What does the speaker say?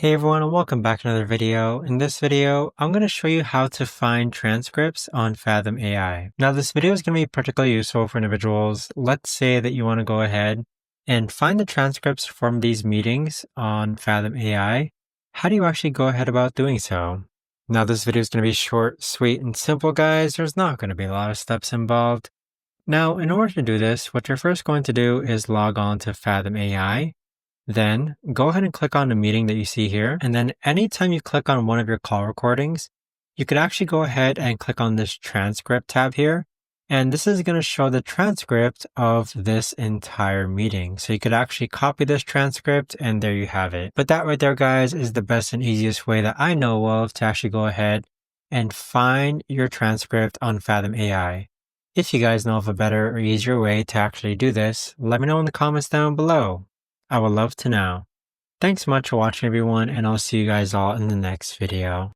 Hey everyone, and welcome back to another video. In this video, I'm going to show you how to find transcripts on Fathom AI. Now, this video is going to be particularly useful for individuals. Let's say that you want to go ahead and find the transcripts from these meetings on Fathom AI. How do you actually go ahead about doing so? Now, this video is going to be short, sweet, and simple, guys. There's not going to be a lot of steps involved. Now, in order to do this, what you're first going to do is log on to Fathom AI. Then go ahead and click on the meeting that you see here. And then anytime you click on one of your call recordings, you could actually go ahead and click on this transcript tab here. And this is going to show the transcript of this entire meeting. So you could actually copy this transcript and there you have it. But that right there, guys, is the best and easiest way that I know of to actually go ahead and find your transcript on Fathom AI. If you guys know of a better or easier way to actually do this, let me know in the comments down below. I would love to know. Thanks so much for watching, everyone, and I'll see you guys all in the next video.